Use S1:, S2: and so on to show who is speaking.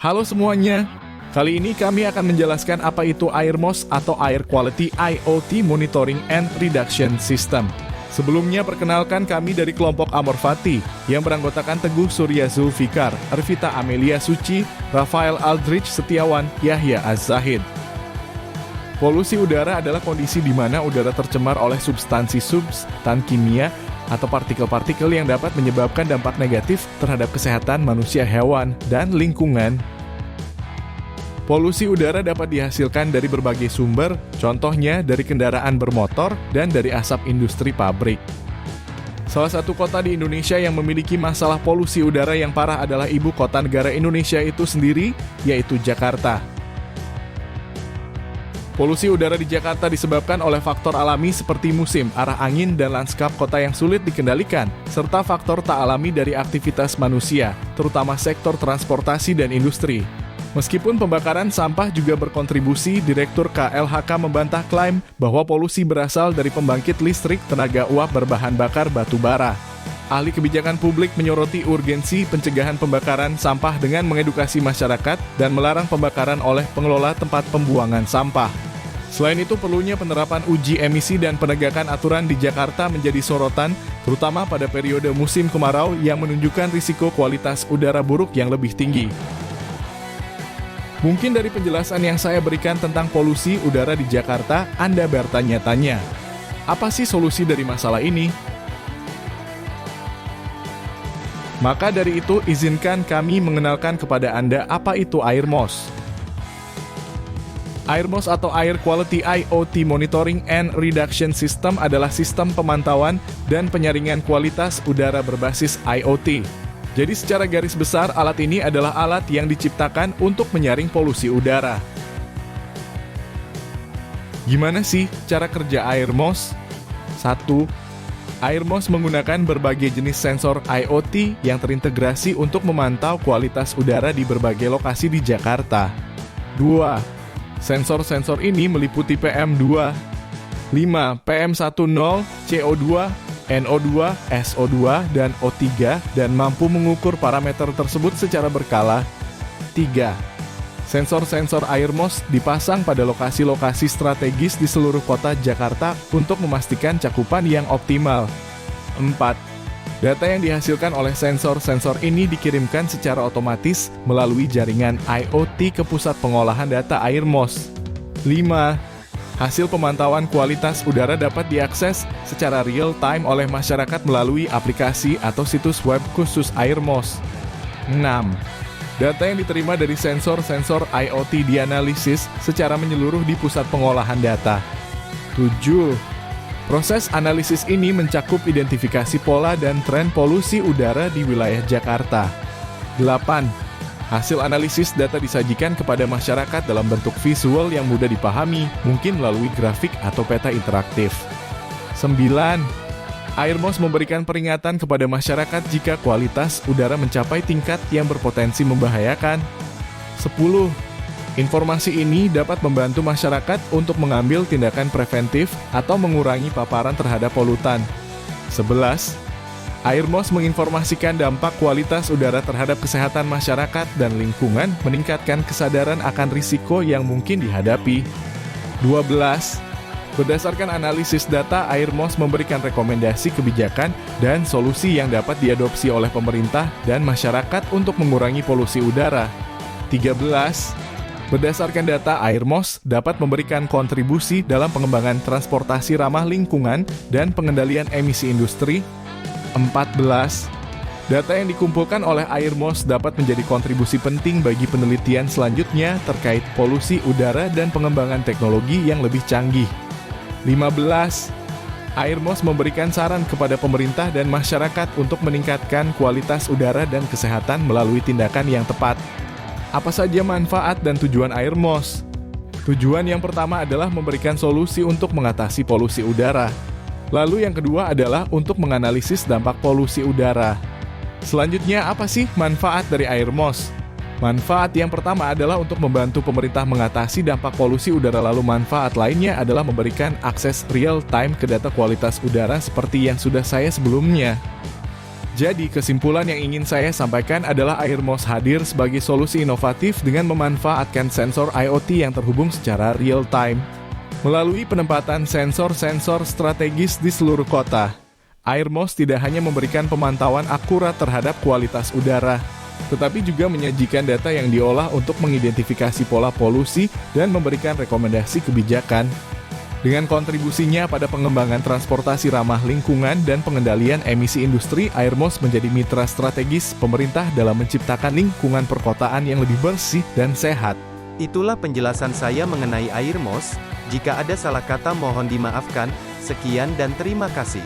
S1: Halo semuanya, kali ini kami akan menjelaskan apa itu AirMOS atau Air Quality IoT Monitoring and Reduction System. Sebelumnya perkenalkan kami dari kelompok Amorfati yang beranggotakan Teguh Surya Zulfikar, Arvita Amelia Suci, Rafael Aldrich Setiawan, Yahya Az-Zahid. Polusi udara adalah kondisi di mana udara tercemar oleh substansi kimia atau partikel-partikel yang dapat menyebabkan dampak negatif terhadap kesehatan manusia, hewan, dan lingkungan. Polusi udara dapat dihasilkan dari berbagai sumber, contohnya dari kendaraan bermotor dan dari asap industri pabrik. Salah satu kota di Indonesia yang memiliki masalah polusi udara yang parah adalah ibu kota negara Indonesia itu sendiri, yaitu Jakarta. Polusi udara di Jakarta disebabkan oleh faktor alami seperti musim, arah angin, dan lanskap kota yang sulit dikendalikan, serta faktor tak alami dari aktivitas manusia, terutama sektor transportasi dan industri. Meskipun pembakaran sampah juga berkontribusi, Direktur KLHK membantah klaim bahwa polusi berasal dari pembangkit listrik tenaga uap berbahan bakar batu bara. Ahli kebijakan publik menyoroti urgensi pencegahan pembakaran sampah dengan mengedukasi masyarakat dan melarang pembakaran oleh pengelola tempat pembuangan sampah. Selain itu, perlunya penerapan uji emisi dan penegakan aturan di Jakarta menjadi sorotan, terutama pada periode musim kemarau yang menunjukkan risiko kualitas udara buruk yang lebih tinggi. Mungkin dari penjelasan yang saya berikan tentang polusi udara di Jakarta, Anda bertanya-tanya, apa sih solusi dari masalah ini? Maka dari itu, izinkan kami mengenalkan kepada Anda apa itu AirMOS. AirMOS atau Air Quality IoT Monitoring and Reduction System adalah sistem pemantauan dan penyaringan kualitas udara berbasis IoT. Jadi secara garis besar, alat ini adalah alat yang diciptakan untuk menyaring polusi udara. Gimana sih cara kerja AirMOS? 1. AirMOS menggunakan berbagai jenis sensor IoT yang terintegrasi untuk memantau kualitas udara di berbagai lokasi di Jakarta. 2. Sensor-sensor ini meliputi PM2, 5, PM10, CO2, NO2, SO2, dan O3 dan mampu mengukur parameter tersebut secara berkala. 3. Sensor-sensor AirMOS dipasang pada lokasi-lokasi strategis di seluruh kota Jakarta untuk memastikan cakupan yang optimal. 4. Data yang dihasilkan oleh sensor-sensor ini dikirimkan secara otomatis melalui jaringan IoT ke pusat pengolahan data AirMOS. 5. Hasil pemantauan kualitas udara dapat diakses secara real-time oleh masyarakat melalui aplikasi atau situs web khusus AirMOS. 6. Data yang diterima dari sensor-sensor IoT dianalisis secara menyeluruh di pusat pengolahan data. 7. Proses analisis ini mencakup identifikasi pola dan tren polusi udara di wilayah Jakarta. 8. Hasil analisis data disajikan kepada masyarakat dalam bentuk visual yang mudah dipahami, mungkin melalui grafik atau peta interaktif. 9. AirMOS memberikan peringatan kepada masyarakat jika kualitas udara mencapai tingkat yang berpotensi membahayakan. 10. Informasi ini dapat membantu masyarakat untuk mengambil tindakan preventif atau mengurangi paparan terhadap polutan. 11. AirMOS menginformasikan dampak kualitas udara terhadap kesehatan masyarakat dan lingkungan, meningkatkan kesadaran akan risiko yang mungkin dihadapi. 12. Berdasarkan analisis data, AirMOS memberikan rekomendasi kebijakan dan solusi yang dapat diadopsi oleh pemerintah dan masyarakat untuk mengurangi polusi udara. 13. Berdasarkan data, AirMOS dapat memberikan kontribusi dalam pengembangan transportasi ramah lingkungan dan pengendalian emisi industri. 14. Data yang dikumpulkan oleh AirMOS dapat menjadi kontribusi penting bagi penelitian selanjutnya terkait polusi udara dan pengembangan teknologi yang lebih canggih. 15. AirMOS memberikan saran kepada pemerintah dan masyarakat untuk meningkatkan kualitas udara dan kesehatan melalui tindakan yang tepat. Apa saja manfaat dan tujuan AirMOS? Tujuan yang pertama adalah memberikan solusi untuk mengatasi polusi udara. Lalu yang kedua adalah untuk menganalisis dampak polusi udara. Selanjutnya, apa sih manfaat dari AirMOS? Manfaat yang pertama adalah untuk membantu pemerintah mengatasi dampak polusi udara, lalu manfaat lainnya adalah memberikan akses real-time ke data kualitas udara seperti yang sudah saya sebelumnya. Jadi, kesimpulan yang ingin saya sampaikan adalah Airmos hadir sebagai solusi inovatif dengan memanfaatkan sensor IoT yang terhubung secara real-time. Melalui penempatan sensor-sensor strategis di seluruh kota, Airmos tidak hanya memberikan pemantauan akurat terhadap kualitas udara, tetapi juga menyajikan data yang diolah untuk mengidentifikasi pola polusi dan memberikan rekomendasi kebijakan. Dengan kontribusinya pada pengembangan transportasi ramah lingkungan dan pengendalian emisi industri, Airmos menjadi mitra strategis pemerintah dalam menciptakan lingkungan perkotaan yang lebih bersih dan sehat.
S2: Itulah penjelasan saya mengenai Airmos. Jika ada salah kata mohon dimaafkan. Sekian dan terima kasih.